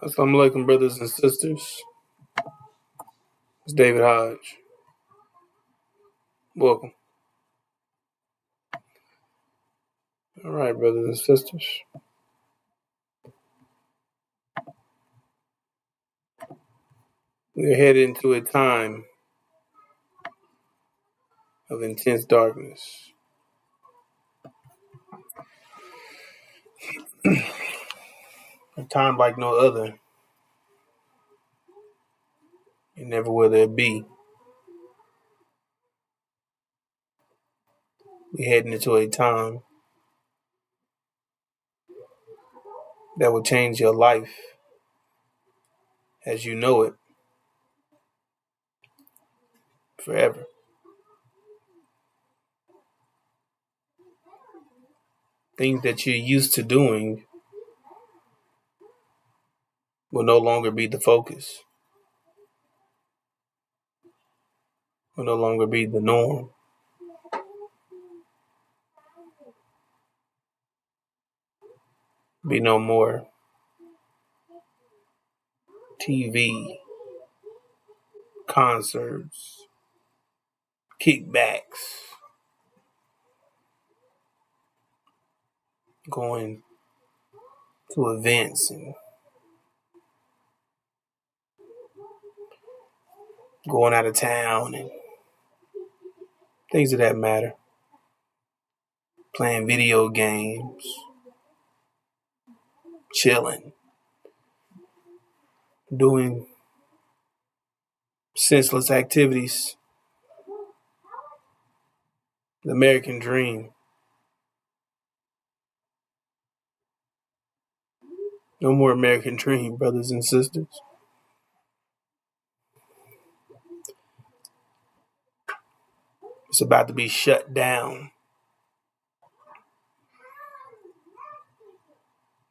Assalamu alaikum, brothers and sisters. It's David Hodge. Welcome. All right, brothers and sisters. We're headed into a time of intense darkness. A time like no other, and never will there be. We're heading into a time that will change your life as you know it forever. Things that you're used to doing will no longer be the focus, will no longer be the norm. Be no more TV, concerts, kickbacks, going to events and going out of town and things of that matter. Playing video games, chilling, doing senseless activities. The American dream. No more American dream, brothers and sisters. It's about to be shut down.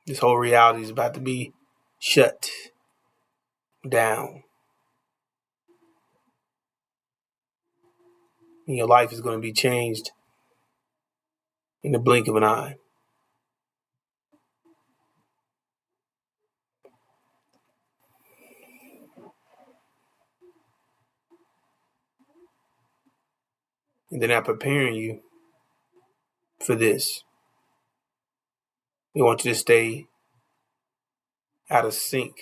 This whole reality is about to be shut down. And your life is going to be changed in the blink of an eye. And they're not preparing you for this. They want you to stay out of sync,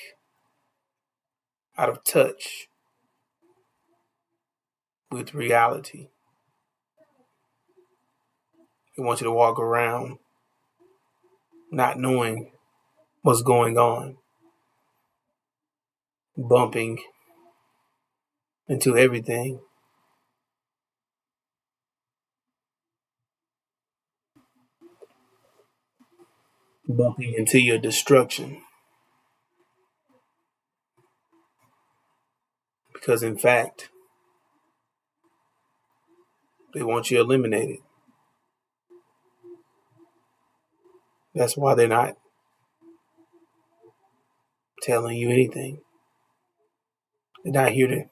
out of touch with reality. They want you to walk around not knowing what's going on, bumping into everything, bumping into your destruction. Because in fact, they want you eliminated. That's why they're not telling you anything. They're not here to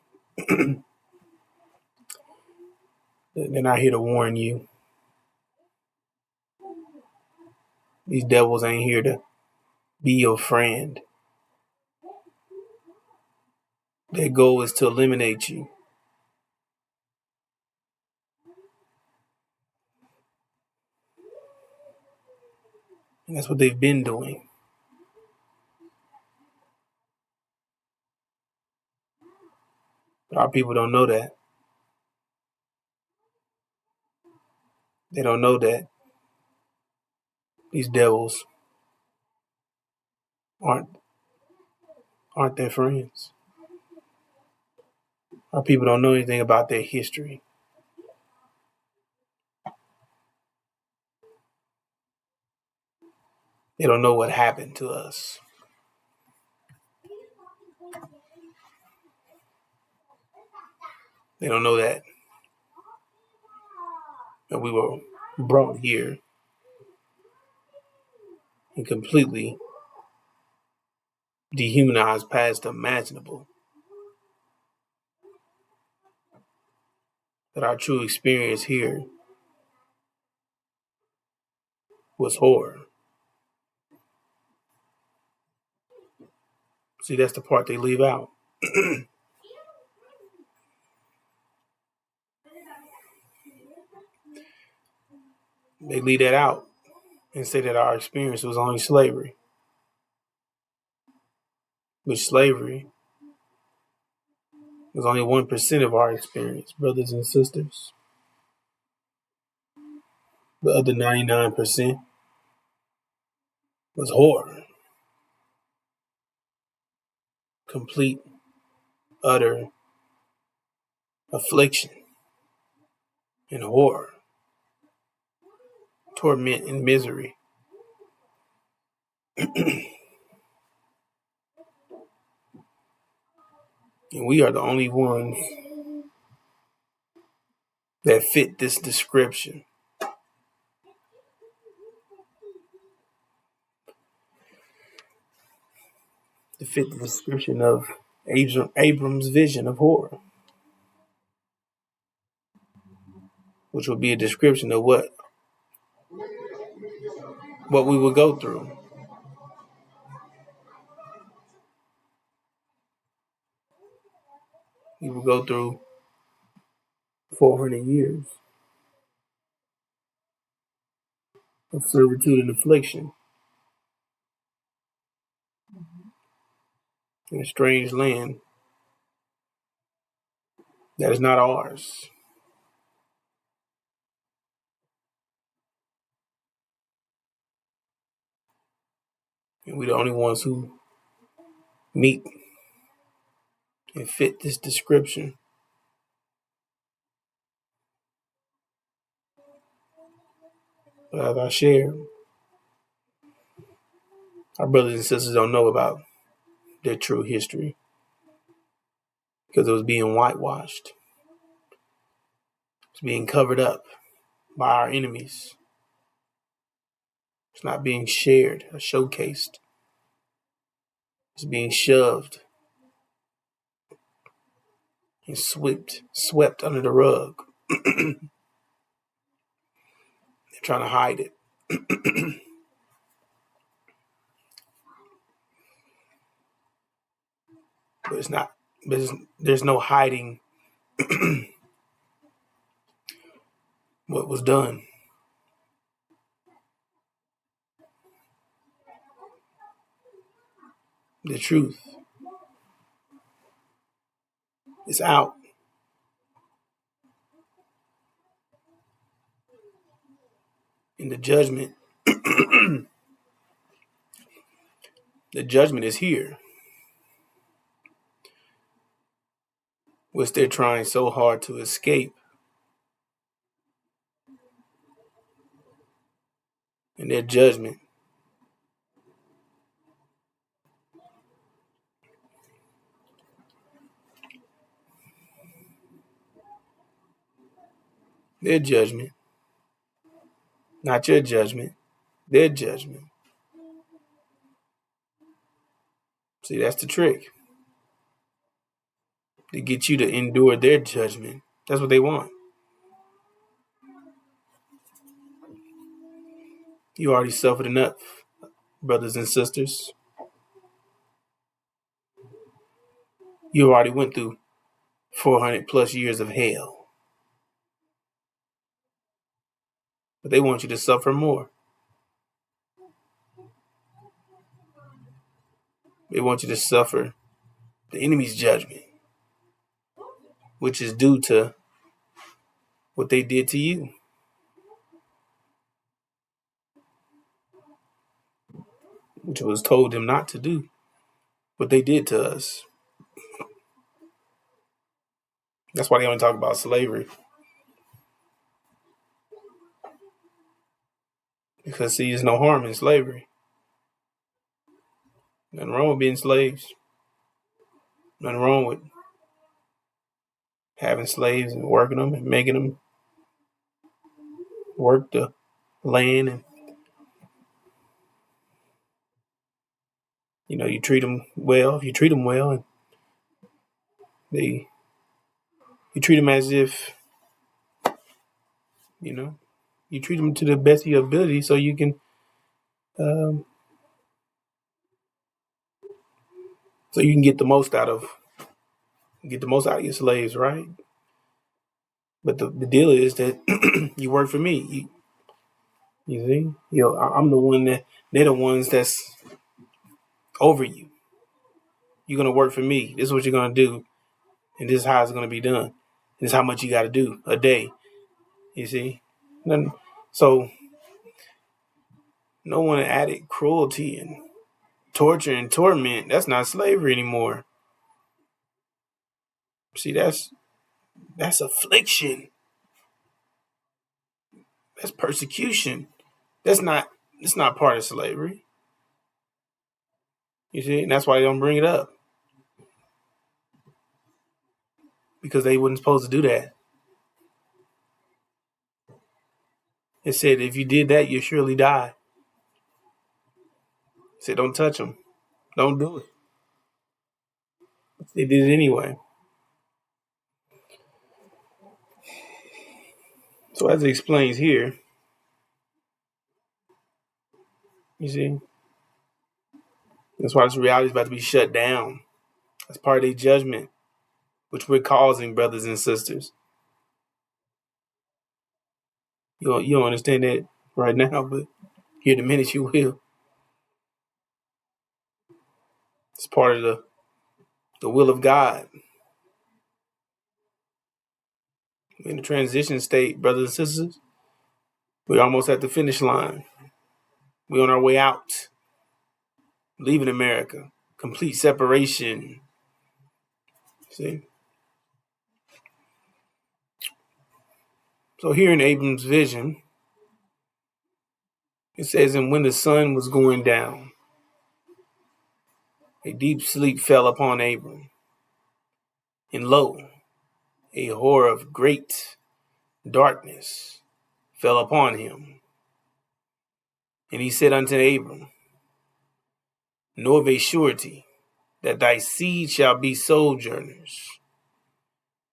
they're not here to warn you. These devils ain't here to be your friend. Their goal is to eliminate you. And that's what they've been doing. But our people don't know that. They don't know that these devils aren't their friends. Our people don't know anything about their history. They don't know what happened to us. They don't know that we were brought here and completely dehumanized past imaginable. That our true experience here was horror. See, that's the part they leave out. They leave that out and say that our experience was only slavery. But slavery was only 1% of our experience, brothers and sisters. The other 99% was horror. Complete, utter affliction and horror, torment and misery. And we are the only ones that fit this description. To fit the description of Abram's vision of horror, which would be a description of what we would go through. We would go through 400 years of servitude and affliction in a strange land that is not ours. And we're the only ones who meet and fit this description. But as I share, our brothers and sisters don't know about their true history because it was being whitewashed. It's being covered up by our enemies. It's not being shared or showcased. It's being shoved and swept under the rug. They're trying to hide it. But it's not. There's no hiding what was done. The truth is out. And the judgment, the judgment is here. Which they're trying so hard to escape. And their judgment not your judgment, their judgment. See, that's the trick. To get you to endure their judgment. That's what they want. You already suffered enough, brothers and sisters. You already went through 400 plus years of hell. But they want you to suffer more. They want you to suffer the enemy's judgment, which is due to what they did to you, which was told them not to do, what they did to us. That's why they only talk about slavery. Because, see, there's no harm in slavery. Nothing wrong with being slaves. Nothing wrong with having slaves and working them and making them work the land. And, you treat them well. If you treat them well, and you treat them as if, you treat them to the best of your ability so you can So you can get the most out of your slaves, right? But the deal is that you work for me. You see, I'm the one that they're the ones that's over you. You're gonna work for me. This is what you're gonna do, and this is how it's gonna be done. This is how much you got to do a day. You see, so no one added cruelty and torture and torment. That's not slavery anymore. See, that's affliction. That's persecution. That's not part of slavery. You see, and that's why they don't bring it up, because they wasn't supposed to do that. It said if you did that, you'll surely die. It said don't touch them, don't do it. They did it anyway. So as it explains here, you see, that's why this reality is about to be shut down. That's part of their judgment, which we're causing, brothers and sisters. You don't understand that right now, but here the minute you will. It's part of the will of God. We're in the transition state, brothers and sisters. We're almost at the finish line. We're on our way out, leaving America. Complete separation. See? So here in Abram's vision, it says, and when the sun was going down, a deep sleep fell upon Abram. And lo, a horror of great darkness fell upon him. And he said unto Abram, know of a surety that thy seed shall be sojourners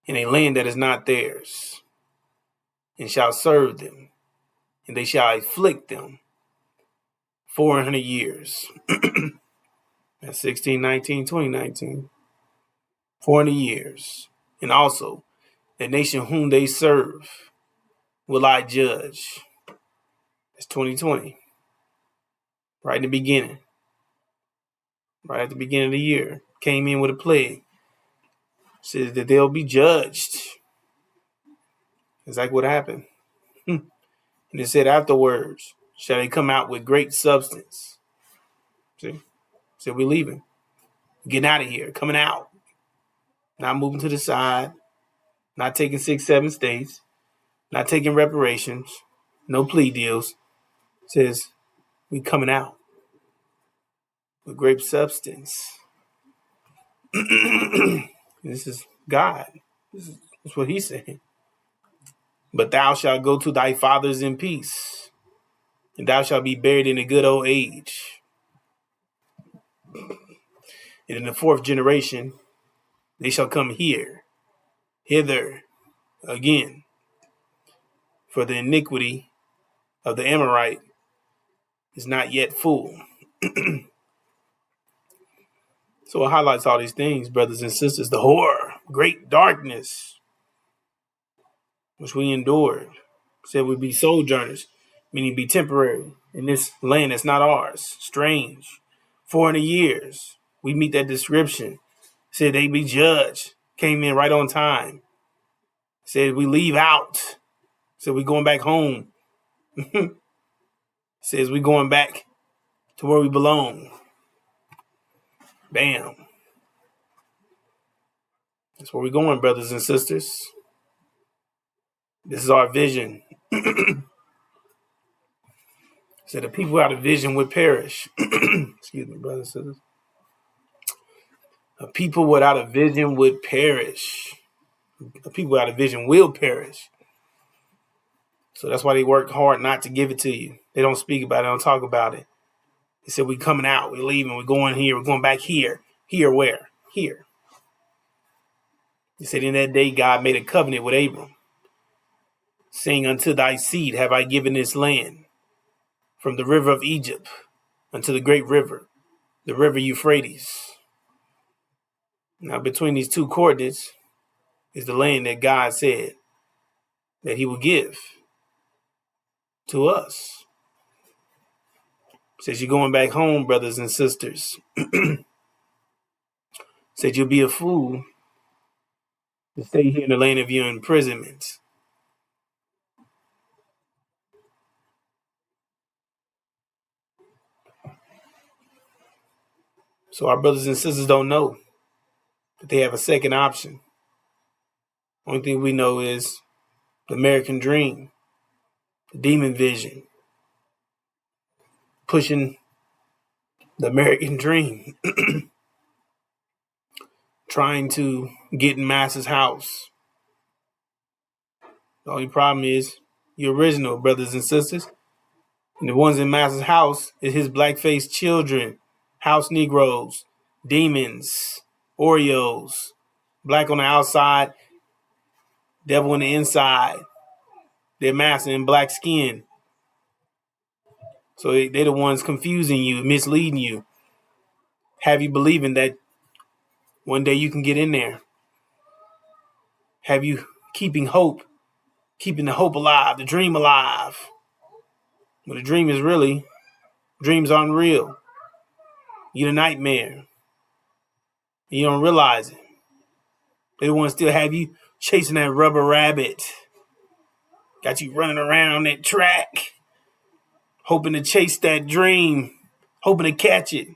in a land that is not theirs, and shall serve them, and they shall afflict them 400 years. That's 1619, 2019. 400 years. And also, the nation whom they serve will I judge. That's 2020. Right in the beginning. Right at the beginning of the year. Came in with a plague. Says that they'll be judged. It's like what happened. And it said afterwards, shall they come out with great substance. See? So we're leaving. Getting out of here. Coming out. Not moving to the side. Not taking 6, 7 states. Not taking reparations. No plea deals. It says we coming out with great substance. This is God. This is what he's saying. But thou shalt go to thy fathers in peace, and thou shalt be buried in a good old age. And in the 4th generation, they shall come hither again. For the iniquity of the Amorite is not yet full. So it highlights all these things, brothers and sisters. The horror, great darkness, which we endured. Said we'd be sojourners, meaning be temporary in this land that's not ours. Strange. 400 years. We meet that description. Said they be judged. Came in right on time. Said we leave out. Said we going back home. Says we going back to where we belong. Bam. That's where we going, brothers and sisters. This is our vision. So the people without a vision would perish. Excuse me, brothers and sisters. The people without a vision would perish. The people without a vision will perish. So that's why they work hard not to give it to you. They don't speak about it, they don't talk about it. They said, we coming out, we leaving, we're going here, we're going back here. Here where? Here. He said, in that day, God made a covenant with Abram, saying, unto thy seed have I given this land, from the river of Egypt unto the great river, the river Euphrates. Now, between these two coordinates is the land that God said that he would give to us. Says you're going back home, brothers and sisters. Said you'll be a fool to stay here in the land of your imprisonment. So our brothers and sisters don't know that they have a second option. Only thing we know is the American dream, the demon vision, pushing the American dream, trying to get in Master's house. The only problem is your original brothers and sisters. And the ones in Master's house is his black-faced children, house Negroes, demons, Oreos, black on the outside, devil on the inside. They're master in black skin. So they're the ones confusing you, misleading you, have you believing that one day you can get in there. Have you keeping hope, keeping the hope alive, the dream alive. But the dream is really, dreams aren't real. You're a nightmare. You don't realize it. They want to still have you chasing that rubber rabbit. Got you running around that track, hoping to chase that dream, hoping to catch it.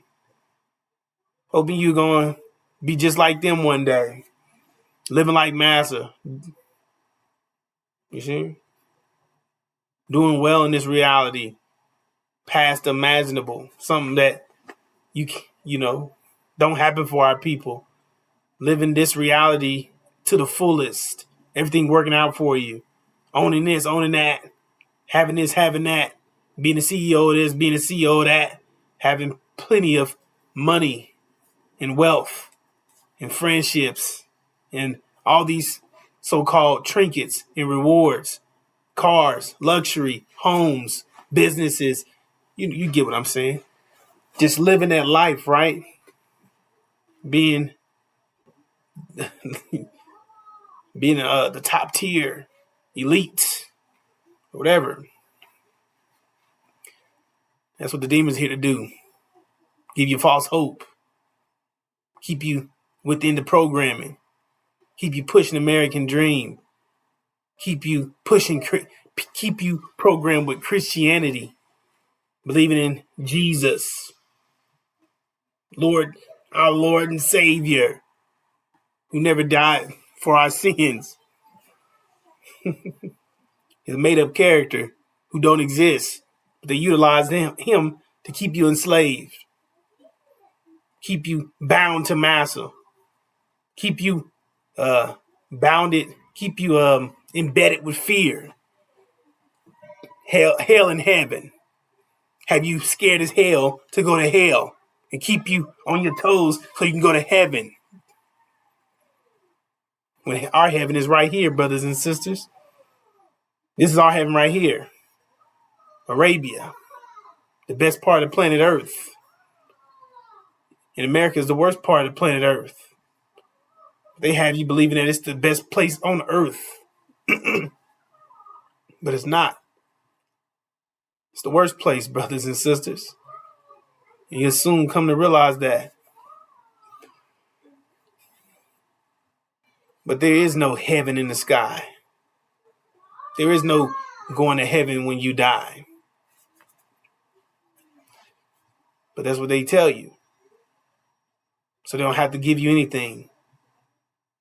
Hoping you're going to be just like them one day. Living like Massa. You see? Doing well in this reality. Past imaginable. Something that you know, don't happen for our people. Living this reality to the fullest. Everything working out for you. Owning this, owning that. Having this, having that. Being a CEO of this, being a CEO of that. Having plenty of money and wealth and friendships and all these so-called trinkets and rewards. Cars, luxury, homes, businesses. You get what I'm saying. Just living that life, right? Being the top tier, elite, whatever. That's what the demon's here to do. Give you false hope. Keep you within the programming. Keep you pushing the American dream. Keep you programmed with Christianity. Believing in Jesus. Lord, our Lord and Savior. Who never died for our sins. He's a made-up character who don't exist. But they utilize him to keep you enslaved. Keep you bound to massa. Keep you bounded. Keep you embedded with fear. Hell in heaven. Have you scared as hell to go to hell. And keep you on your toes so you can go to heaven. When our heaven is right here, brothers and sisters. This is our heaven right here. Arabia. The best part of planet Earth. And America is the worst part of planet Earth. They have you believing that it's the best place on Earth. But it's not. It's the worst place, brothers and sisters. And you'll soon come to realize that. But there is no heaven in the sky. There is no going to heaven when you die. But that's what they tell you. So they don't have to give you anything.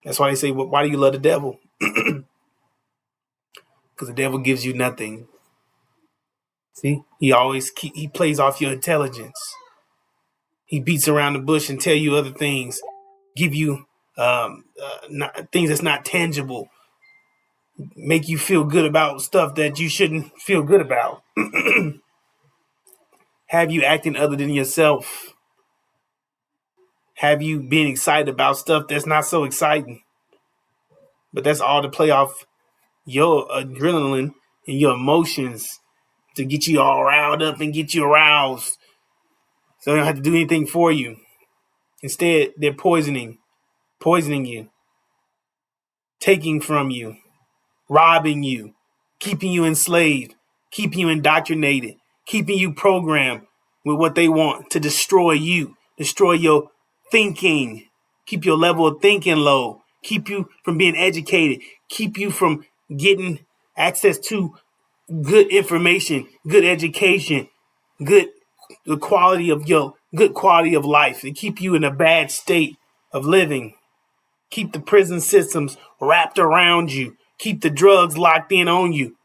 That's why they say, well, why do you love the devil? Because the devil gives you nothing. See, he plays off your intelligence. He beats around the bush and tell you other things, give you things that's not tangible, make you feel good about stuff that you shouldn't feel good about. Have you acting other than yourself? Have you being excited about stuff that's not so exciting? But that's all to play off your adrenaline and your emotions to get you all riled up and get you aroused. So they don't have to do anything for you. Instead, they're poisoning poisoning you, taking from you, robbing you, keeping you enslaved, keeping you indoctrinated, keeping you programmed with what they want to destroy you, destroy your thinking, keep your level of thinking low, keep you from being educated, keep you from getting access to good information, good education, good the quality of your good quality of life, and keep you in a bad state of living. Keep the prison systems wrapped around you. Keep the drugs locked in on you.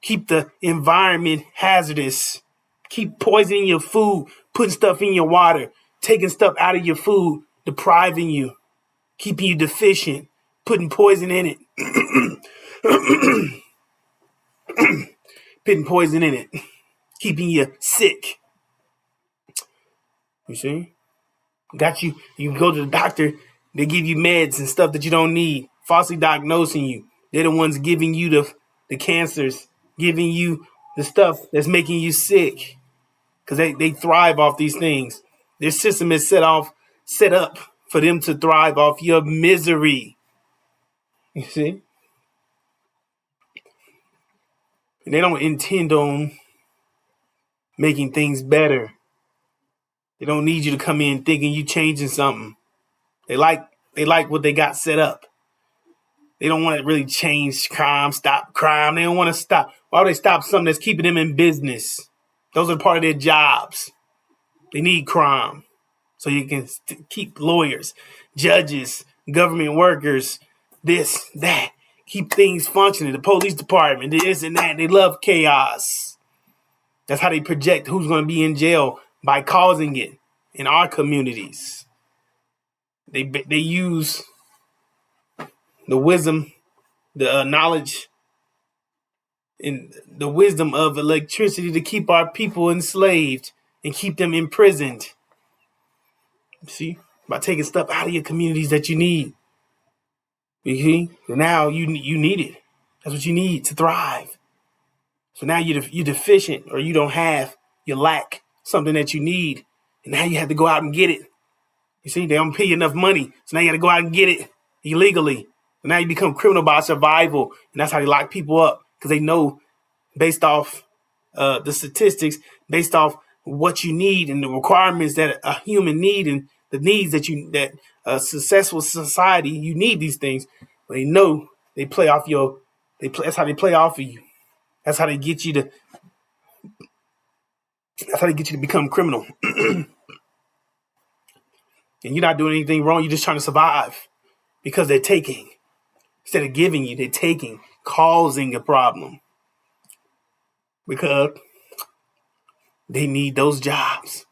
Keep the environment hazardous. Keep poisoning your food, putting stuff in your water, taking stuff out of your food, depriving you, keeping you deficient, putting poison in it, putting poison in it, keeping you sick. You see? Got you. You go to the doctor, they give you meds and stuff that you don't need, falsely diagnosing you. They're the ones giving you the cancers, giving you the stuff that's making you sick. Because they thrive off these things. Their system is set up for them to thrive off your misery. You see? And they don't intend on making things better. They don't need you to come in thinking you changing something. They like what they got set up. They don't want to really change crime, stop crime. They don't want to stop. Why would they stop something that's keeping them in business? Those are part of their jobs. They need crime so you can keep lawyers, judges, government workers, this, that, keep things functioning. The police department, this and that. They love chaos. That's how they project who's going to be in jail by causing it in our communities. They use the wisdom, the knowledge, and the wisdom of electricity to keep our people enslaved and keep them imprisoned. See, by taking stuff out of your communities that you need. You see, now you need it. That's what you need to thrive. So now you're deficient, or you don't have, you lack something that you need, and now you have to go out and get it. You see, they don't pay you enough money, so now you got to go out and get it illegally. And now you become criminal by survival, and that's how they lock people up, because they know, based off the statistics, based off what you need and the requirements that a human need, and the needs that a successful society, you need these things. But they know they play off that's how they play off of you. That's how they get you to. That's how they get you to become criminal. And you're not doing anything wrong. You're just trying to survive, because they're taking. Instead of giving you, they're taking, causing a problem. Because they need those jobs.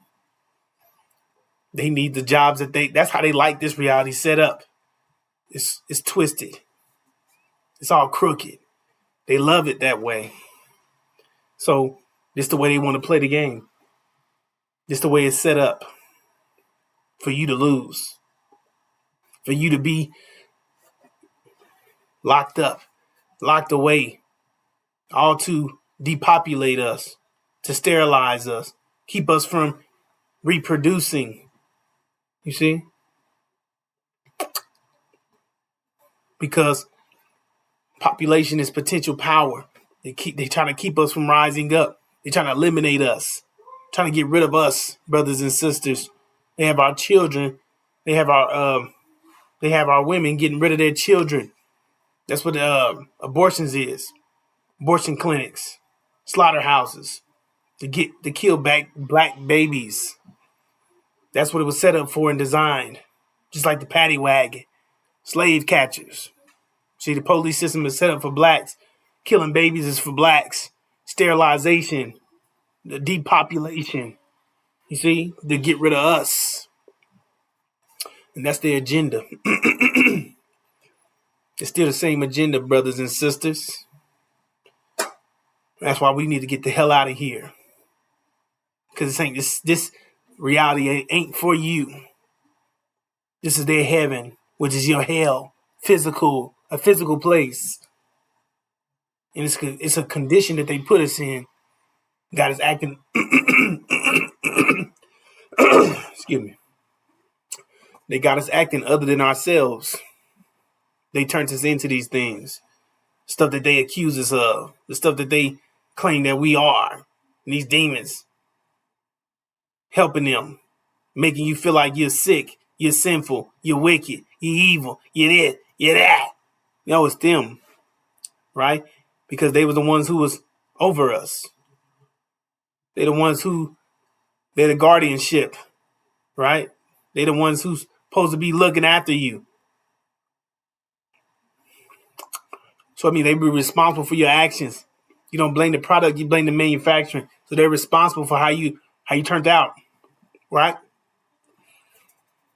They need the jobs that's how they like this reality set up. It's twisted. It's all crooked. They love it that way. So this is the way they want to play the game. This is the way it's set up for you to lose. For you to be locked up, locked away, all to depopulate us, to sterilize us, keep us from reproducing. You see? Because population is potential power. They trying to keep us from rising up. They're trying to eliminate us, trying to get rid of us, brothers and sisters. They have our children. They have our women getting rid of their children. That's what abortions is. Abortion clinics, slaughterhouses, to kill black babies. That's what it was set up for and designed. Just like the paddy wagon, slave catchers. See, the police system is set up for blacks. Killing babies is for blacks. Sterilization, the depopulation. You see, to get rid of us. And that's their agenda. It's still the same agenda, brothers and sisters. That's why we need to get the hell out of here. Because this reality ain't for you. This is their heaven, which is your hell. A physical place. And it's a condition that they put us in. God is acting excuse me. They got us acting other than ourselves. They turned us into these things. Stuff that they accuse us of. The stuff that they claim that we are. And these demons helping them, making you feel like you're sick, you're sinful, you're wicked, you're evil, you're this, you're that. It's them, right? Because they were the ones who was over us. They're the ones they're the guardianship, right? They're the ones who's supposed to be looking after you. So, they be responsible for your actions. You don't blame the product, you blame the manufacturing. So they're responsible for how you turned out, right?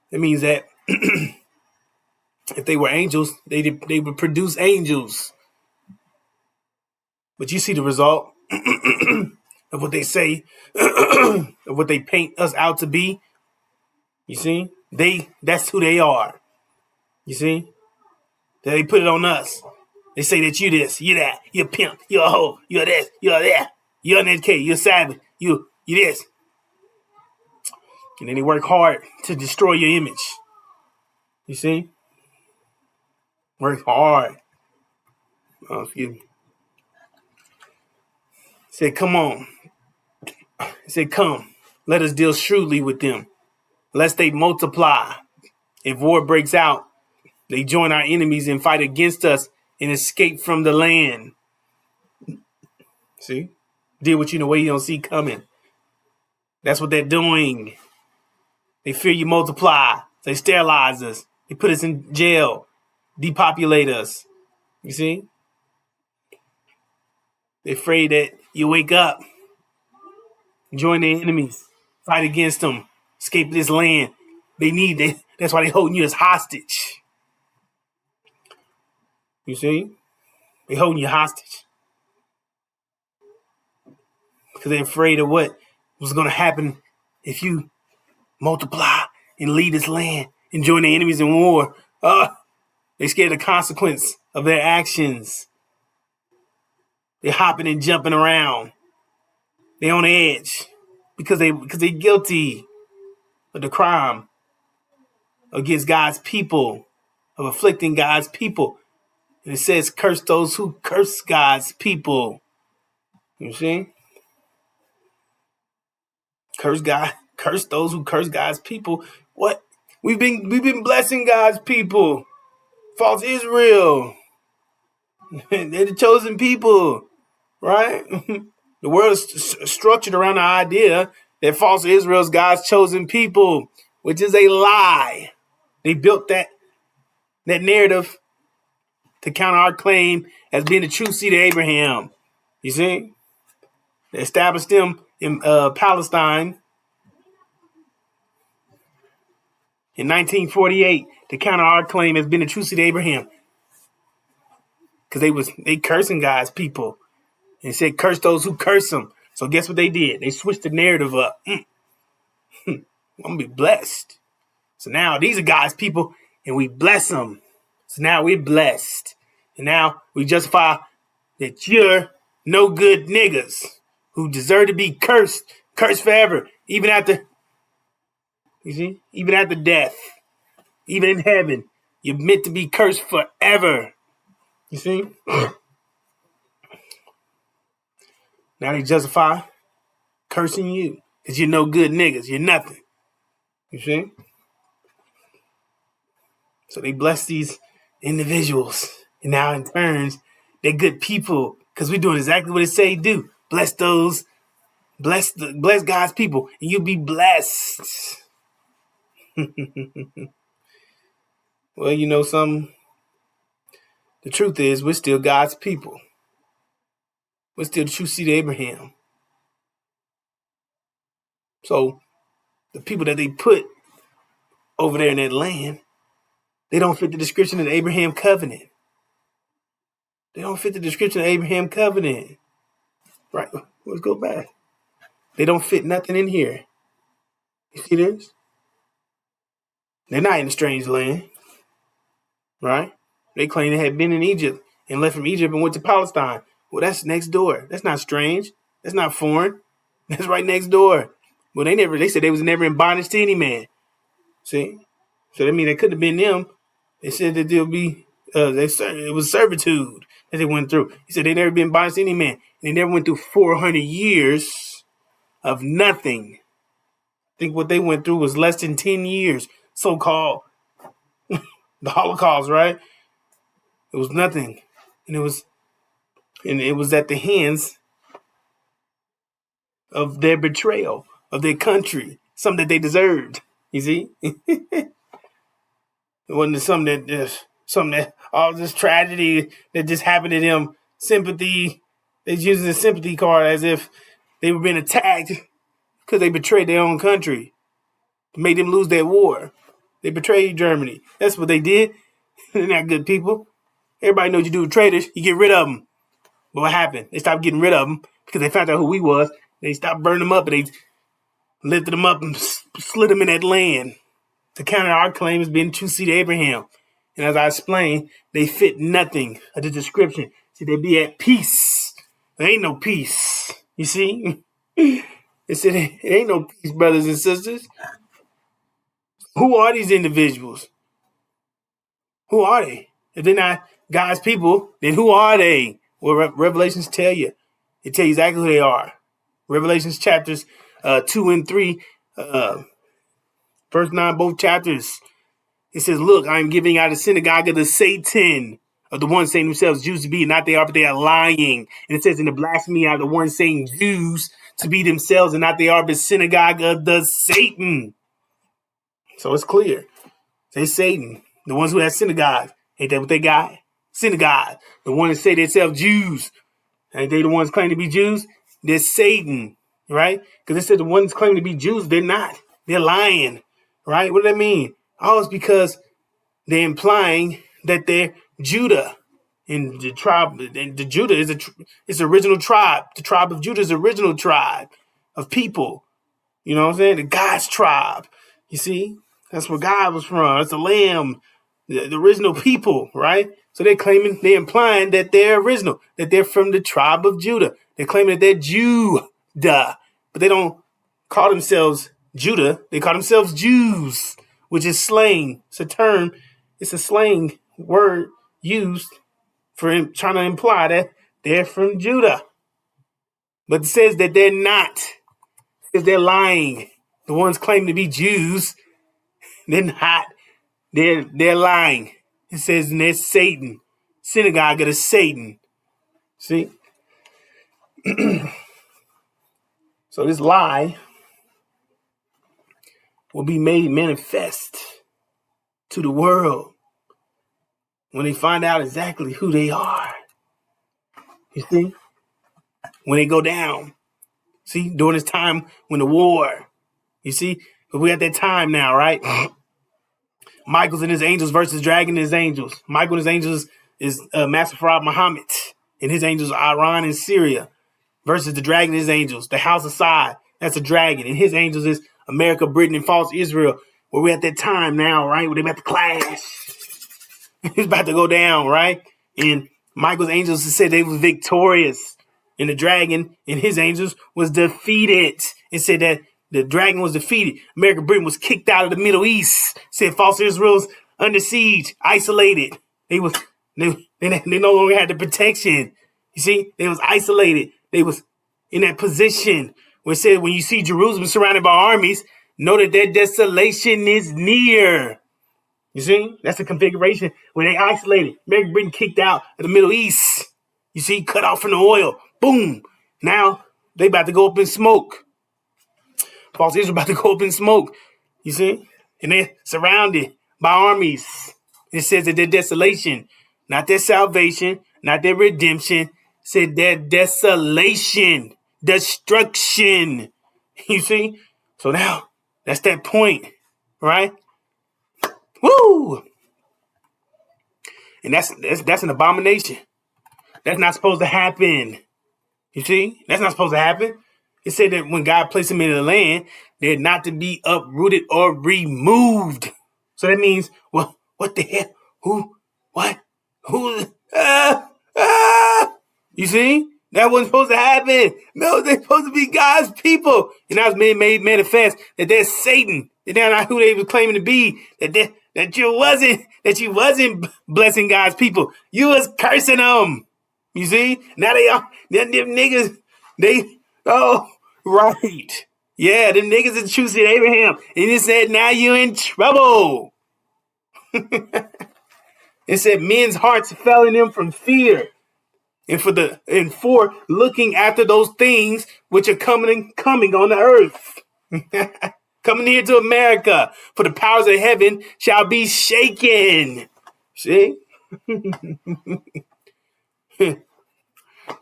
It means that if they were angels, they would produce angels. But you see the result of what they say, of what they paint us out to be. You see? That's who they are. You see? They put it on us. They say that you this, you that, you're a pimp, you're a hoe, you're this, you're that, you're uneducated, you're savage, you this. And then they work hard to destroy your image. You see? Work hard. Oh, excuse me. Said, come on. Said, come. Let us deal shrewdly with them, lest they multiply. If war breaks out, they join our enemies and fight against us and escape from the land. See? Deal with you in a way you don't see coming. That's what they're doing. They fear you multiply. They sterilize us. They put us in jail. Depopulate us. You see? They're afraid that you wake up, join their enemies, fight against them, escape this land. That's why they're holding you as hostage. You see? They're holding you hostage. Because they're afraid of what was going to happen if you multiply and leave this land and join their enemies in war. They're scared of the consequence of their actions. They're hopping and jumping around. They're on the edge because they're guilty of the crime against God's people, of afflicting God's people. And it says, curse those who curse God's people. You see? Curse those who curse God's people. What? We've been blessing God's people. False Israel. They're the chosen people, right? The world is structured around the idea that false Israel is God's chosen people, which is a lie. They built that narrative to counter our claim as being the true seed of Abraham. You see? They established them in Palestine in 1948 to counter our claim as being the true seed of Abraham. Because they cursing God's people. And said, curse those who curse them. So guess what they did? They switched the narrative up. I'm going to be blessed. So now these are God's people and we bless them. So now we're blessed. And now we justify that you're no good niggas who deserve to be cursed forever. Even after death. Even in heaven, you're meant to be cursed forever. You see? Now they justify cursing you because you're no good niggas. You're nothing. You see? So they bless these individuals. And now in turns, they're good people because we're doing exactly what it say do. Bless God's people and you'll be blessed. Well, you know something? The truth is we're still God's people. We're still the true seed of Abraham. So the people that they put over there in that land, they don't fit the description of the Abraham covenant. They don't fit the description of the Abraham covenant. Right, let's go back. They don't fit nothing in here. You see this? They're not in a strange land. Right? They claim they had been in Egypt and left from Egypt and went to Palestine. Well, that's next door. That's not strange. That's not foreign. That's right next door. Well, they said they was never in bondage to any man. See? So that means it couldn't have been them. They said that there'll be it was servitude that they went through. He said they never been bondage to any man. And they never went through 400 years of nothing. I think what they went through was less than 10 years, so-called the Holocaust, right? It was nothing. And it was at the hands of their betrayal of their country, something that they deserved. You see? It wasn't something that all this tragedy that just happened to them, sympathy. They're using the sympathy card as if they were being attacked because they betrayed their own country, made them lose their war. They betrayed Germany. That's what they did. They're not good people. Everybody knows you do with traitors. You get rid of them. But what happened? They stopped getting rid of them because they found out who we was. They stopped burning them up, and they lifted them up and slid them in that land to counter our claim as being true seed of Abraham. And as I explained, they fit nothing of the description. See, they be at peace. There ain't no peace. You see? It said it ain't no peace, brothers and sisters. Who are these individuals? Who are they? If they're not God's people, then who are they? Well, Revelations tell you. It tell you exactly who they are. Revelations chapters 2 and 3, verse 9, both chapters. It says, look, I am giving out a synagogue of the Satan, of the ones saying themselves Jews to be, and not they are, but they are lying. And it says, in the blasphemy are the ones saying Jews to be themselves, and not they are, but synagogue of the Satan. So it's clear. Say Satan, the ones who have synagogues. Ain't that what they got? Synagogue. The ones that say themselves Jews. Ain't they the ones claiming to be Jews? They're Satan, right? Because it said the ones claiming to be Jews, they're not. They're lying, right? What does that mean? Oh, it's because they're implying that they're Judah. And the tribe, and the Judah is it's original tribe. The tribe of Judah is original tribe of people. You know what I'm saying? The God's tribe. You see? That's where God was from. That's the lamb, the original people, right? So they're implying that they're original, that they're from the tribe of Judah. They're claiming that they're Judah, but they don't call themselves Judah. They call themselves Jews, which is slang. It's a term. It's a slang word used for trying to imply that they're from Judah. But it says that they're not, because they're lying. The ones claiming to be Jews, they're not. They're lying. It says, and there's Satan. Synagogue of the Satan. See? So this lie will be made manifest to the world when they find out exactly who they are. You see? When they go down. See? During this time when the war. You see? But we're at that time now, right? Michael's and his angels versus Dragon and his angels. Michael and his angels is Master Farad Muhammad. And his angels are Iran and Syria. Versus the dragon and his angels. The house of Side, that's a dragon. And his angels is America, Britain, and false Israel. Where we're at that time now, right? Where they're about to clash. It's about to go down, right? And Michael's angels said they was victorious. And the dragon and his angels was defeated. It said that the dragon was defeated. America, Britain was kicked out of the Middle East. Said false Israel's under siege, isolated. They no longer had the protection. You see, they was isolated. They was in that position where it said, when you see Jerusalem surrounded by armies, know that their desolation is near. You see, that's the configuration when they isolated. America, Britain kicked out of the Middle East. You see, cut off from the oil. Boom. Now they about to go up in smoke. False Israel about to go up in smoke. You see, and they're surrounded by armies. It says that their desolation, not their salvation, not their redemption, said their desolation, destruction. You see? So now that's that point, right? Woo! And that's an abomination. That's not supposed to happen. You see? That's not supposed to happen. It said that when God placed them in the land, they're not to be uprooted or removed. So that means, well, what the hell? Who? What? Who? You see? That wasn't supposed to happen. No, they're supposed to be God's people. And that was made manifest that they're Satan. That they're not who they were claiming to be. That that you wasn't blessing God's people. You was cursing them. You see? Now them niggas, they, oh, right. Yeah, them niggas is choosing Abraham. And he said, now you in trouble. It said men's hearts fell in them from fear. And for looking after those things which are coming on the earth. Coming here to America, for the powers of heaven shall be shaken. See?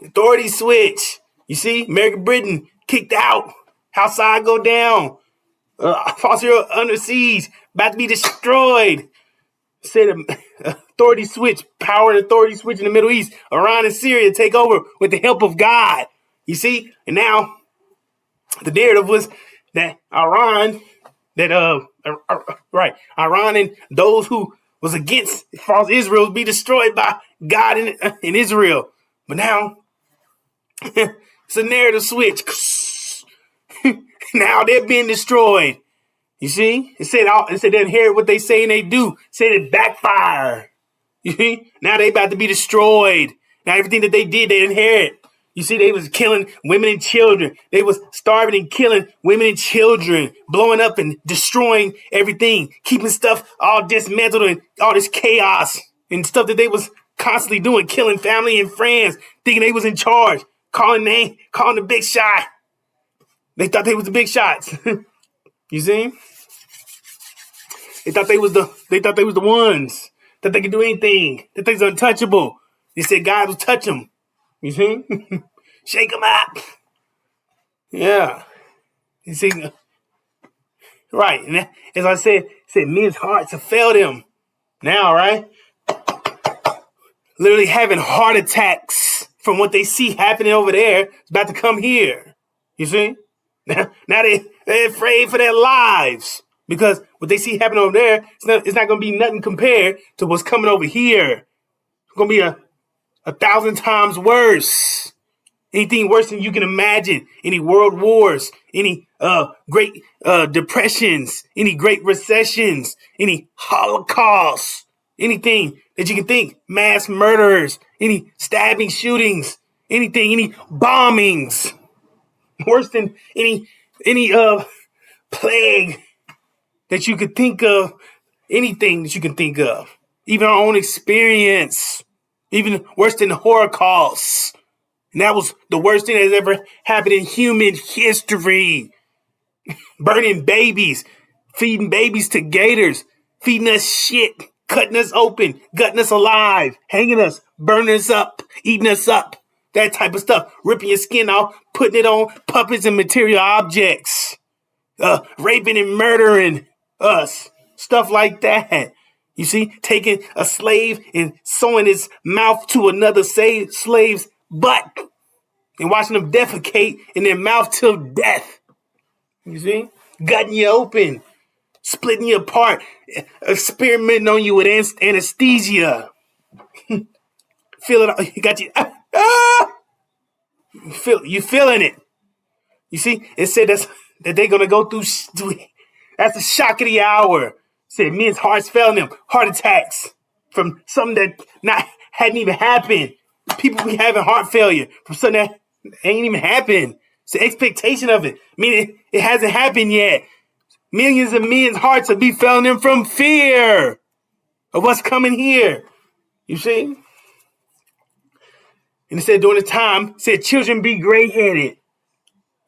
Authority switch. You see? American Britain kicked out. House side go down. Fossil under siege. About to be destroyed. Said authority switch. Power and authority switch in the Middle East. Iran and Syria take over with the help of God. You see? And now the narrative was that Iran and those who was against false Israel be destroyed by God in Israel. But now it's a narrative switch. Now they're being destroyed. You see? It said they inherit what they say and they do. It said it backfire. You see? Now they about to be destroyed. Now everything that they did, they inherit. You see, they was killing women and children. They was starving and killing women and children, blowing up and destroying everything, keeping stuff all dismantled and all this chaos and stuff that they was constantly doing, killing family and friends, thinking they was in charge, calling the big shot. They thought they was the big shots. You see? They thought they was the ones that they could do anything, that they was untouchable. They said God would touch them. You see? Shake them up. Yeah. You see? Right. And as I said men's hearts have failed them. Now, right? Literally having heart attacks from what they see happening over there. It's about to come here. You see? Now they're afraid for their lives. Because what they see happening over there, it's not going to be nothing compared to what's coming over here. It's going to be a 1,000 times worse. Anything worse than you can imagine. Any world wars, any great depressions, any great recessions, any holocausts, anything that you can think. Mass murderers, any stabbing shootings, anything, any bombings. Worse than any plague that you could think of. Anything that you can think of. Even our own experience. Even worse than the Holocaust. And that was the worst thing that's ever happened in human history. Burning babies, feeding babies to gators, feeding us shit, cutting us open, gutting us alive, hanging us, burning us up, eating us up. That type of stuff. Ripping your skin off, putting it on puppets and material objects. Raping and murdering us. Stuff like that. You see, taking a slave and sewing his mouth to another slave's butt and watching them defecate in their mouth till death. You see, gutting you open, splitting you apart, experimenting on you with anesthesia. Feel it, you got you. You feeling it. You see, it said that they're gonna go through. That's the shock of the hour. It said men's hearts failing them, heart attacks from something that hadn't even happened. People be having heart failure from something that ain't even happened. It's the expectation of it. Meaning it hasn't happened yet. Millions of men's hearts will be failing them from fear of what's coming here. You see? And it said during the time, it said children be gray-headed.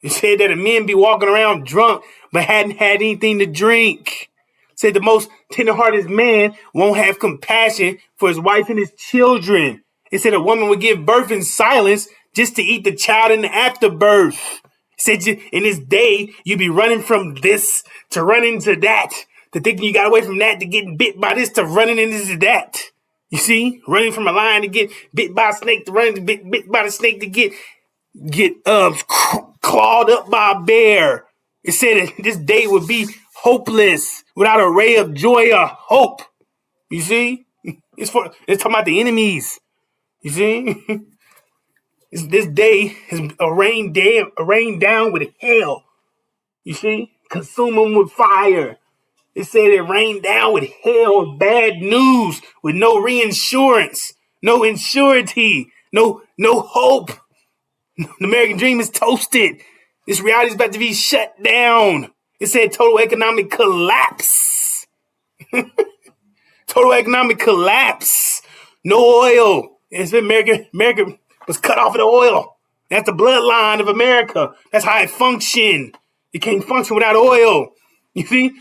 It said that the men be walking around drunk but hadn't had anything to drink. It said the most tender-hearted man won't have compassion for his wife and his children. It said a woman would give birth in silence just to eat the child in the afterbirth. It said in this day, you'd be running from this to running to that, to thinking you got away from that to getting bit by this to running into that. You see? Running from a lion to get bit by a snake to running to bit by the snake to get clawed up by a bear. It said that this day would be hopeless without a ray of joy or hope. You see? It's talking about the enemies. You see? This day is rained down with hell. You see? Consume them with fire. It said it rained down with hell and bad news, with no reinsurance, no insurity, no hope. The American dream is toasted. This reality is about to be shut down. It said total economic collapse. Total economic collapse. No oil. It's been America was cut off of the oil. That's the bloodline of America. That's how it functioned. It can't function without oil. You see?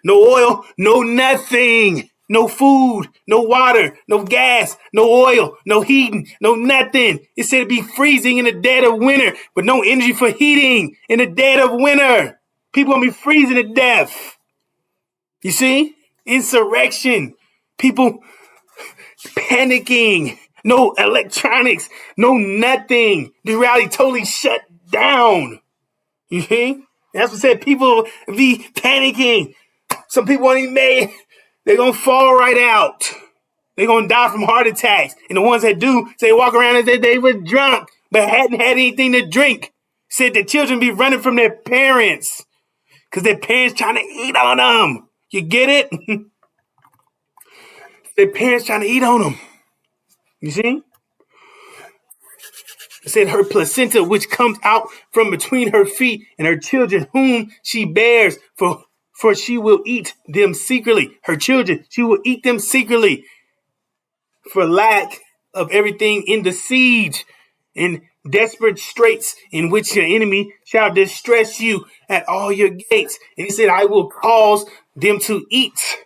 No oil, no nothing. No food, no water, no gas, no oil, no heating, no nothing. It said it'd be freezing in the dead of winter, but no energy for heating in the dead of winter. People gonna be freezing to death. You see? Insurrection. People panicking. No electronics. No nothing. The reality totally shut down. You see? That's what said. People be panicking. Some people won't even make it. They're going to fall right out. They're going to die from heart attacks. And the ones that do, say walk around as if they were drunk, but hadn't had anything to drink. Said the children be running from their parents because their parents trying to eat on them. You get it? Their parents trying to eat on them. You see? It said her placenta, which comes out from between her feet, and her children, whom she bears, for she will eat them secretly. Her children, she will eat them secretly for lack of everything in the siege, in desperate straits in which your enemy shall distress you at all your gates. And he said, I will cause them to eat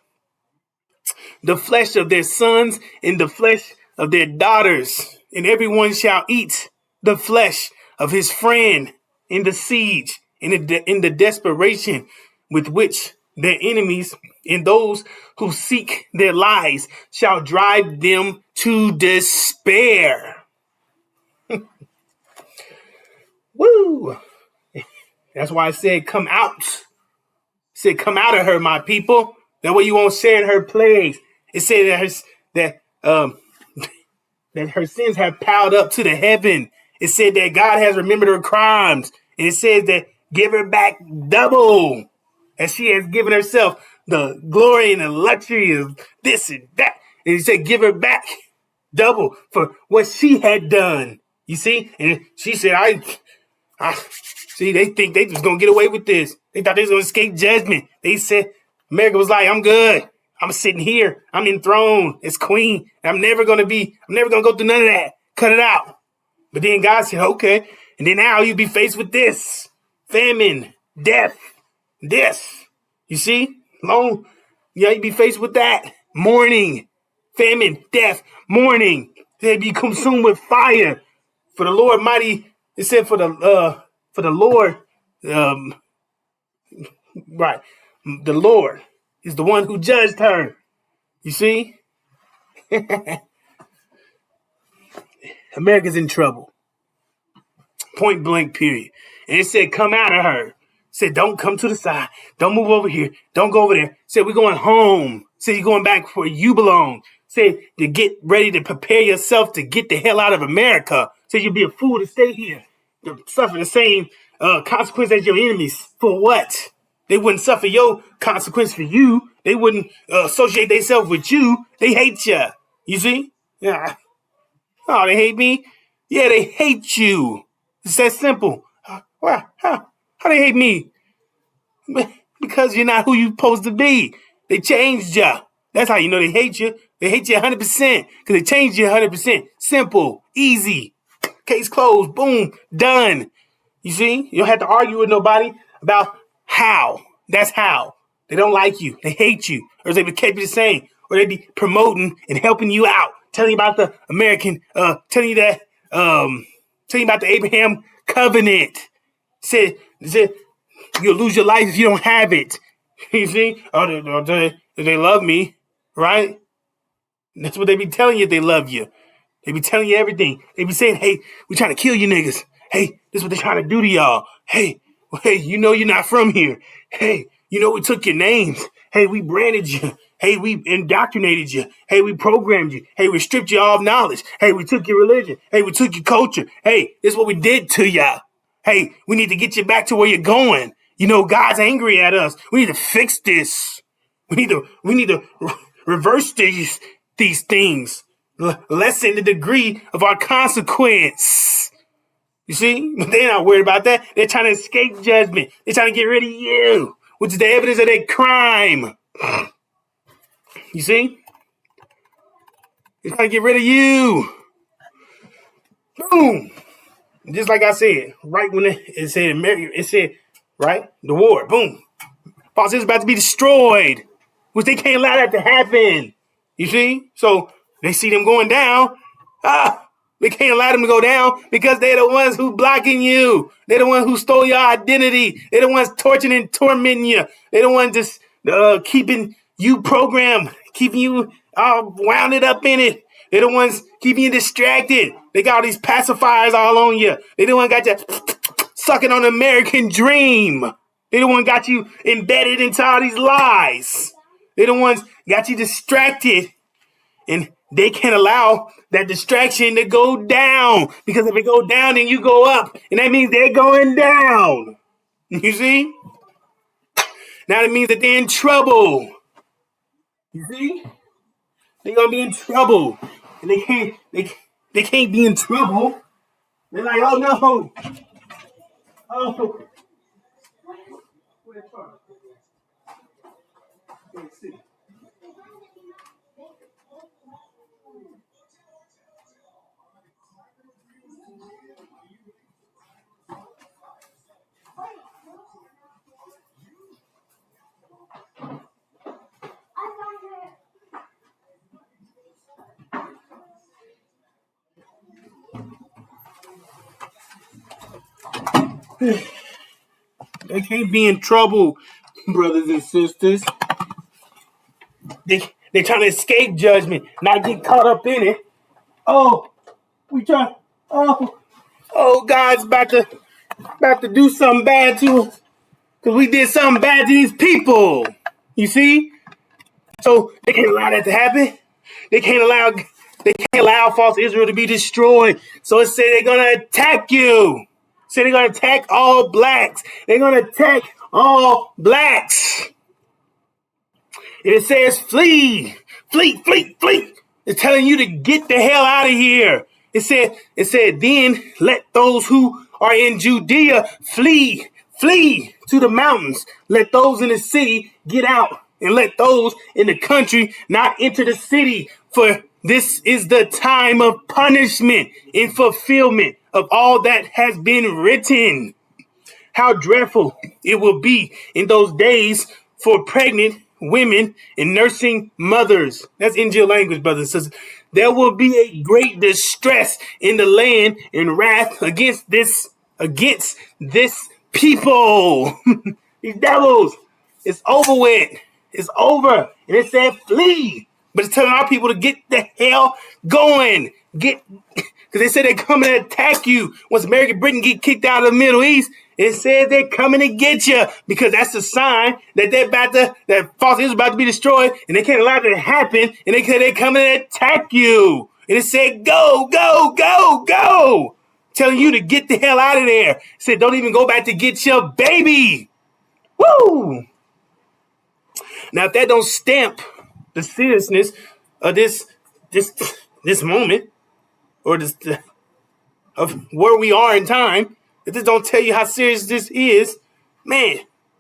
the flesh of their sons and the flesh of their daughters, and everyone shall eat the flesh of his friend in the siege, in the desperation with which their enemies and those who seek their lives shall drive them to despair. Woo! That's why I said, come out. It said, come out of her, my people. That way you won't share in her plagues. It said that her sins have piled up to the heaven. It said that God has remembered her crimes. And it says that give her back double, as she has given herself the glory and the luxury of this and that. And he said, give her back double for what she had done. You see? And she said, I see, they think they just gonna get away with this. They thought they was gonna escape judgment. They said, America was like, I'm good. I'm sitting here. I'm enthroned as queen. I'm never gonna go through none of that. Cut it out. But then God said, okay. And then now you be faced with this. Famine, death, this. You see? You be faced with that. Mourning, famine, death, mourning. They be consumed with fire. For the Lord mighty, it said for the Lord, right. The Lord is the one who judged her. You see? America's in trouble. Point blank, period. And it said, come out of her. It said, don't come to the side. Don't move over here. Don't go over there. It said, we're going home. It said, you're going back where you belong. It said, to get ready to prepare yourself to get the hell out of America. It said, you'd be a fool to stay here. To suffer the same consequence as your enemies. For what? They wouldn't suffer your consequence for you. They wouldn't associate themselves with you. They hate you. You see? Yeah. Oh, they hate me? Yeah, they hate you. It's that simple. How they hate me? Because you're not who you're supposed to be. They changed you. That's how you know they hate you. They hate you 100% because they changed you 100%. Simple, easy. Case closed. Boom. Done. You see? You don't have to argue with nobody about how. That's how. They don't like you. They hate you. Or they would keep you the same. Or they be promoting and helping you out. Telling you about the American, telling you about the Abraham covenant. Said you'll lose your life if you don't have it. You see? Oh, they love me, right? That's what they be telling you. They love you. They be telling you everything. They be saying, hey, we trying to kill you niggas. Hey, this is what they trying to do to y'all. Hey, you know you're not from here. Hey, you know we took your names. Hey, we branded you. Hey, we indoctrinated you. Hey, we programmed you. Hey, we stripped you all of knowledge. Hey, we took your religion. Hey, we took your culture. Hey, this is what we did to y'all. Hey, we need to get you back to where you're going. You know, God's angry at us. We need to fix this. We need to reverse these things. Lessen the degree of our consequence. You see? But they're not worried about that. They're trying to escape judgment. They're trying to get rid of you, which is the evidence of their crime. You see? They're trying to get rid of you. Boom. Just like I said, right when it said, right? The war. Boom. False is about to be destroyed, which they can't allow that to happen. You see? So they see them going down. They can't allow them to go down because they're the ones who blocking you. They're the ones who stole your identity. They're the ones torturing and tormenting you. They're the ones just keeping you programmed, keeping you wound up in it. They're the ones keeping you distracted. They got all these pacifiers all on you. They're the one got you sucking on the American dream. They're the one got you embedded into all these lies. They're the ones got you distracted. And they can't allow that distraction to go down. Because if it go down, then you go up. And that means they're going down. You see? Now that means that they're in trouble. You see? They're gonna be in trouble. And they can't be in trouble. They're like, oh no. Oh. They can't be in trouble, brothers and sisters. They're trying to escape judgment, not get caught up in it. Oh, we try. God's about to do something bad to us because we did something bad to these people. You see? So they can't allow that to happen. They can't allow false Israel to be destroyed. So it said they're gonna attack you. Say they're gonna attack all blacks. They're gonna attack all blacks. And it says flee, flee, flee, flee. It's telling you to get the hell out of here. It said, then let those who are in Judea flee to the mountains. Let those in the city get out, and let those in the country not enter the city. For this is the time of punishment in fulfillment of all that has been written. How dreadful it will be in those days for pregnant women and nursing mothers. That's NGL language, brothers and sisters. There will be a great distress in the land and wrath against this people. These devils. It's over with. It's over. And it said flee. But it's telling our people to get the hell going. Because they said they're coming to attack you. Once American Britain get kicked out of the Middle East, it says they're coming to get you. Because that's a sign that that false Israel is about to be destroyed. And they can't allow that to happen. And they said they're coming to attack you. And it said go, go, go, go. Telling you to get the hell out of there. It said don't even go back to get your baby. Woo! Now, if that don't stamp the seriousness of this moment, or this of where we are in time, if this don't tell you how serious this is, man,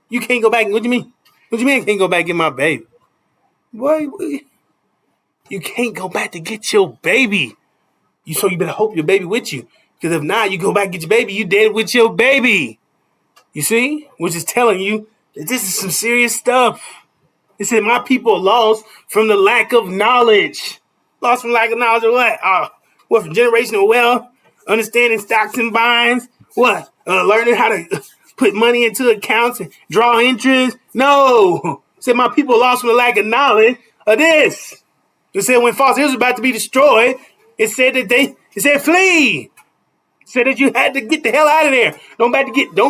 you can't go back. What do you mean? What do you mean I can't go back and get my baby? What? You can't go back to get your baby. So you better hope your baby with you. Because if not, you go back and get your baby, you dead with your baby. You see? Which is telling you that this is some serious stuff. It said, my people lost from the lack of knowledge. Lost from lack of knowledge of what? What, from generational wealth? Understanding stocks and bonds? What? Learning how to put money into accounts and draw interest? No. It said, my people lost from the lack of knowledge of this. It said, when false Israel was about to be destroyed, it said flee. It said that you had to get the hell out of there. Don't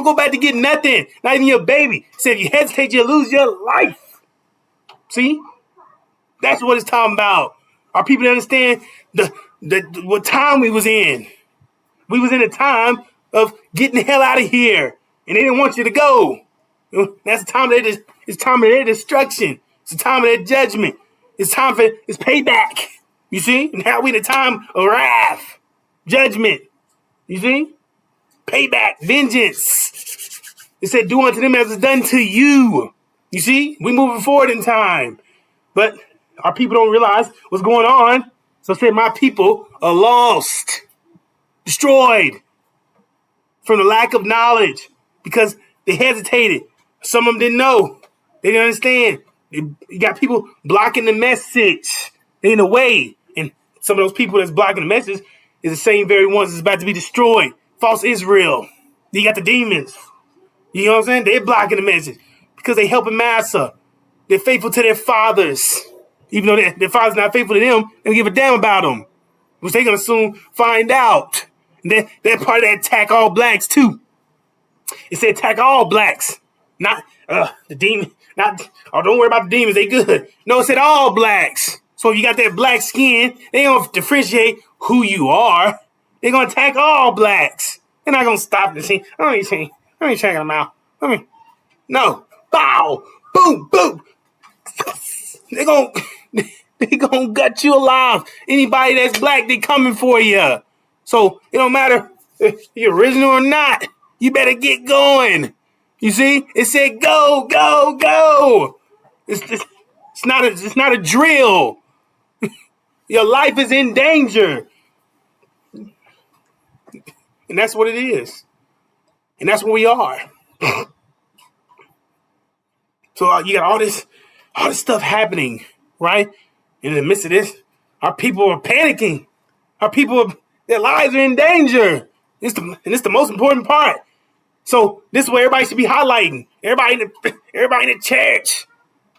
go back to get nothing. Not even your baby. It said if you hesitate, you'll lose your life. See? That's what it's talking about. Our people understand what time we was in. We was in a time of getting the hell out of here. And they didn't want you to go. That's the time it's time of their destruction. It's the time of their judgment. It's time for it's payback. You see? Now we in the time of wrath, judgment. You see? Payback, vengeance. It said, do unto them as is done to you. You see? We moving forward in time. But our people don't realize what's going on. So it said, my people are lost, destroyed from the lack of knowledge because they hesitated. Some of them didn't know. They didn't understand. You got people blocking the message. They're in the way. And some of those people that's blocking the message is the same very ones that's about to be destroyed. False Israel. You got the demons. You know what I'm saying? They're blocking the message because they helping Massa. They're faithful to their fathers. Even though their father's not faithful to them, they don't give a damn about them. Which they're going to soon find out. And they're part of that attack all blacks too. It said attack all blacks. Not the demon. Not, oh, don't worry about the demons. They good. No, it said all blacks. So if you got that black skin, they don't differentiate who you are. They're going to attack all blacks. They're not going to stop the scene. I ain't checking them out. No. Bow. Boom. Boom. They're gonna gut you alive. Anybody that's black, they coming for you. So it don't matter if you're original or not. You better get going. You see? It said go, go, go. It's not a drill. Your life is in danger. And that's what it is. And that's where we are. So you got all this stuff happening, right? In the midst of this, our people are panicking. Their lives are in danger. It's the most important part. So this is what everybody should be highlighting. Everybody in the church,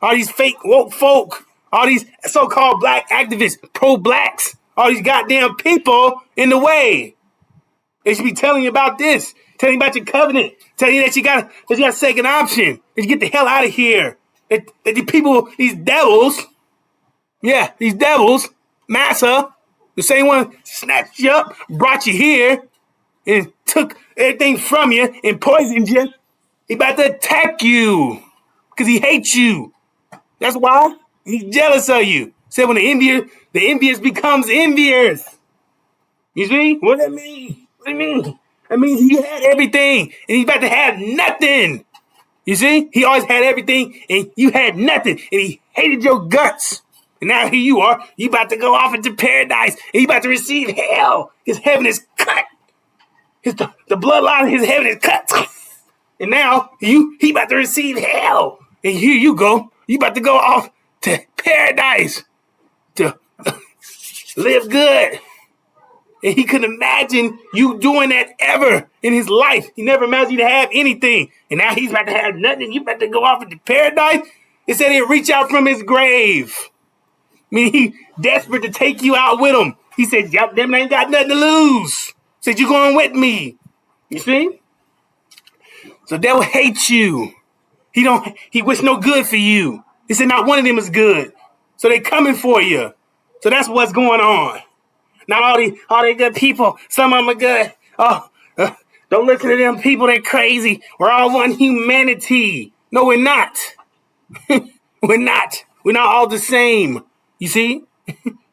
all these fake woke folk, all these so-called black activists, pro-blacks, all these goddamn people in the way. They should be telling you about this, telling you about your covenant, telling you that you got a second option, that you get the hell out of here. That the people, these devils, Massa, the same one snatched you up, brought you here, and took everything from you and poisoned you. He about to attack you because he hates you. That's why he's jealous of you. Said when the envious becomes envious. You see? What does that mean? What do you mean? That means he had everything and he's about to have nothing. You see? He always had everything and you had nothing and he hated your guts. And now here you are. You about to go off into paradise and you about to receive hell. His heaven is cut. The bloodline of his heaven is cut. And now he about to receive hell. And here you go. You about to go off to paradise to live good. And he couldn't imagine you doing that ever in his life. He never imagined you to have anything. And now he's about to have nothing. You about to go off into paradise. It said he'll reach out from his grave. I mean, he desperate to take you out with him. He said, yep, them ain't got nothing to lose. Said, you going with me. You see? So devil hates you. He wish no good for you. He said not one of them is good. So they coming for you. So that's what's going on. Not all they good people. Some of them are good. Don't listen to them people. They're crazy. We're all one humanity. No, we're not. We're not. We're not all the same. You see?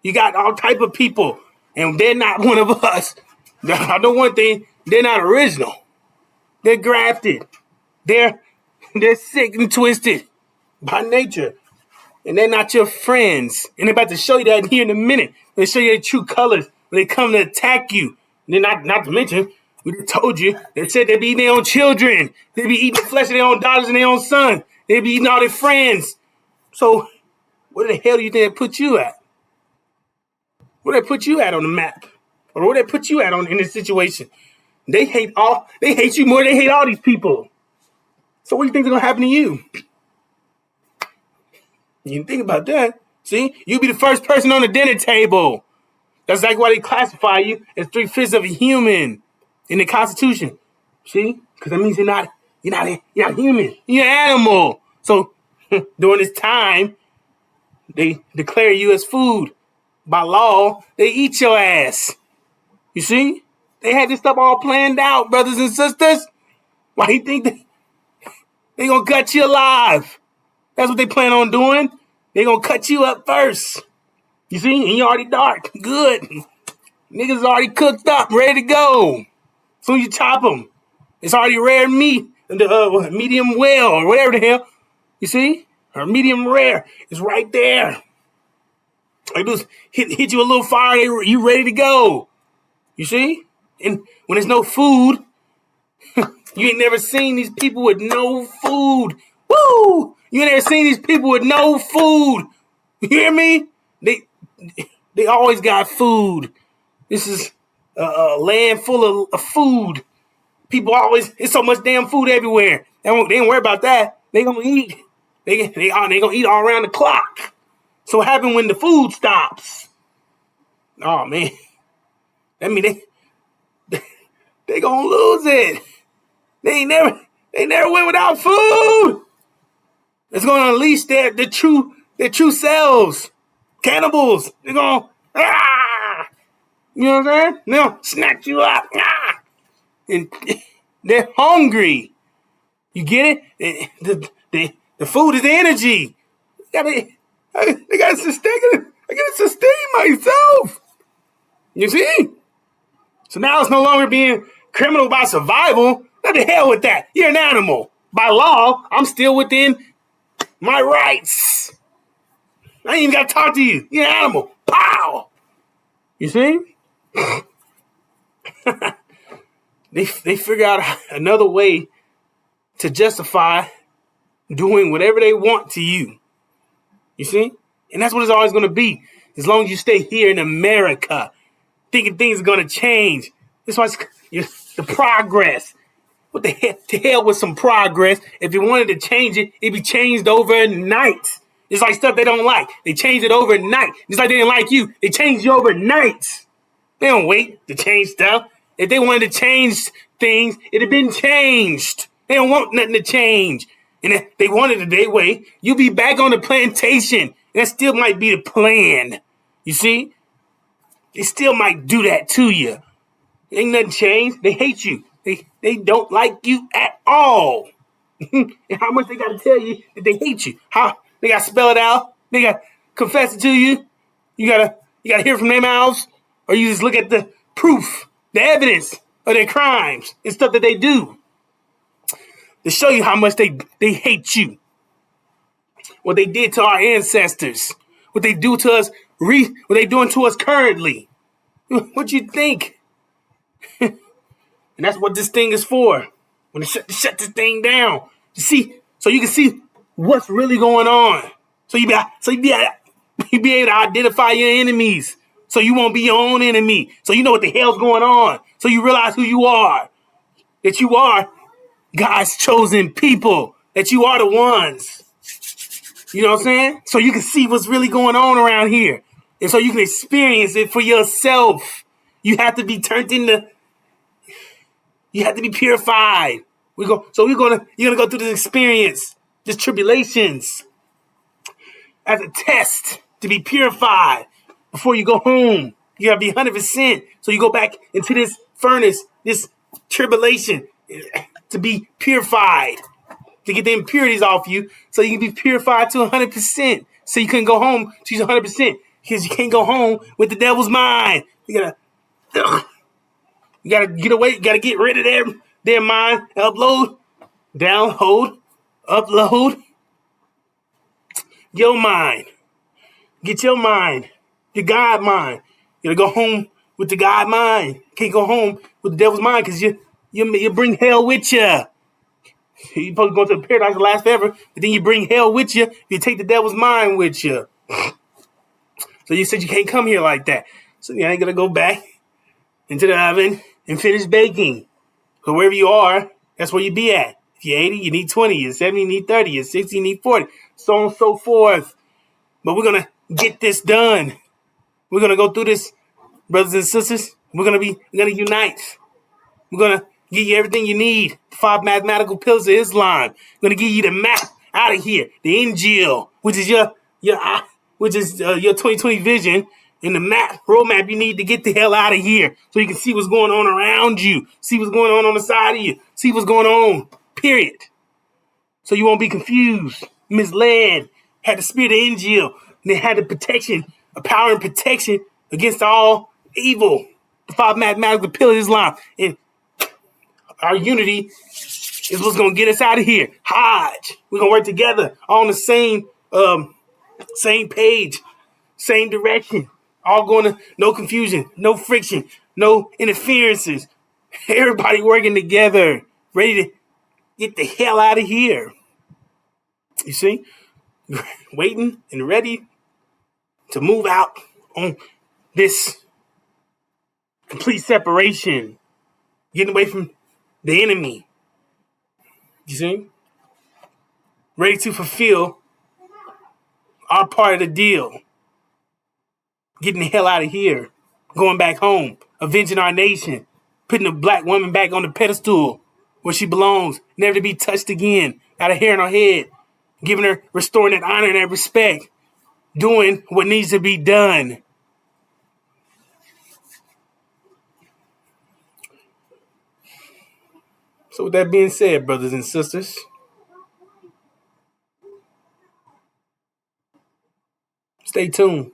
You got all type of people. And they're not one of us. I know one thing. They're not original. They're grafted. They're sick and twisted by nature. And they're not your friends. And they're about to show you that here in a minute. They show you their true colors when they come to attack you. And then not to mention, we told you, they said they'd be eating their own children. They'd be eating the flesh of their own daughters and their own sons. They'd be eating all their friends. So where the hell do you think they put you at? Where they put you at on the map? Or where they put you at in this situation? They hate you more than they hate all these people. So what do you think is gonna happen to you? You didn't think about that. See, you'll be the first person on the dinner table. That's like why they classify you as 3/5 of a human in the Constitution. See, because that means you're not human. You're an animal. So during this time, they declare you as food. By law, they eat your ass. You see, they had this stuff all planned out, brothers and sisters. Why do you think they gonna gut you alive? That's what they plan on doing. They gonna cut you up first. You see? And you already dark. Good. Niggas already cooked up, ready to go. Soon you chop them. It's already rare meat. Medium well or whatever the hell. You see? Or medium rare. It's right there. They just hit you a little fire. You ready to go. You see? And when there's no food, you ain't never seen these people with no food. Woo! You ain't never seen these people with no food. You hear me? They always got food. This is a land full of food. People always, it's so much damn food everywhere. They don't worry about that. They gonna eat. They gonna eat all around the clock. So what happens when the food stops? Oh man, that mean they gonna lose it. They never went without food. It's gonna unleash their true selves. Cannibals. They're gonna you know what I'm saying? They'll snatch you up. And they're hungry. You get it? The food is the energy. They gotta sustain it. I gotta sustain myself. You see? So now it's no longer being criminal by survival. What the hell with that? You're an animal. By law, I'm still within my rights. I ain't even gotta talk to you. You're an animal. Pow! You see? They figure out another way to justify doing whatever they want to you. You see? And that's what it's always going to be. As long as you stay here in America, thinking things are going to change. That's why it's the progress. What the hell with some progress? If you wanted to change it, it'd be changed overnight. It's like stuff they don't like. They change it overnight. Just like they didn't like you. They change you overnight. They don't wait to change stuff. If they wanted to change things, it'd have been changed. They don't want nothing to change. And if they wanted it their way, you'll be back on the plantation. That still might be the plan. You see? They still might do that to you. Ain't nothing changed. They hate you. They don't like you at all. And how much they got to tell you that they hate you? How they got to spell it out? They got to confess it to you? You gotta hear from their mouths, or you just look at the proof, the evidence of their crimes and stuff that they do to show you how much they hate you. What they did to our ancestors, what they do to us, what they doing to us currently. What you think? And that's what this thing is for. When they shut this thing down, you see, so you can see what's really going on. So you be able to identify your enemies. So you won't be your own enemy. So you know what the hell's going on. So you realize who you are. That you are God's chosen people. That you are the ones. You know what I'm saying? So you can see what's really going on around here. And so you can experience it for yourself. You have to be you have to be purified. You're gonna go through this experience, this tribulations, as a test to be purified before you go home. You gotta be 100%. So you go back into this furnace, this tribulation, to be purified, to get the impurities off you, so you can be purified to 100%. So you can go home to 100%, because you can't go home with the devil's mind. You gotta get away. You gotta get rid of their mind. Download, upload your mind. Get your mind, your God mind. You gotta go home with the God mind. You can't go home with the devil's mind, because you bring hell with you. You're supposed to go to the paradise that lasts forever, but then you bring hell with you. You take the devil's mind with you. So you said you can't come here like that. So you ain't gonna go back into the oven and finish baking. So wherever you are, that's where you be at. If you're 80, you need 20. You're 70, you need 30. You're 60, you need 40. So on and so forth. But we're gonna get this done. We're gonna go through this, brothers and sisters. We're gonna unite. We're gonna give you everything you need. 5 mathematical pillars of Islam. We're gonna give you the map out of here. The Injil, which is your 2020 vision, and the roadmap you need to get the hell out of here, so you can see what's going on around you, see what's going on the side of you, see what's going on. Period. So you won't be confused, misled, had the spirit of Injil, and they had the protection, a power and protection against all evil. The five mathematical pillars of Islam. And our unity is what's gonna get us out of here. Hajj. We're gonna work together on the same page, same direction. All going to no confusion, no friction, no interferences. Everybody working together, ready to get the hell out of here. You see? Waiting and ready to move out on this complete separation, getting away from the enemy. You see? Ready to fulfill our part of the deal. Getting the hell out of here. Going back home. Avenging our nation. Putting the black woman back on the pedestal where she belongs. Never to be touched again. Got a hair in her head. Giving her, restoring that honor and that respect. Doing what needs to be done. So with that being said, brothers and sisters, stay tuned.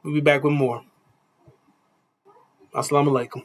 We'll be back with more. Assalamu alaikum.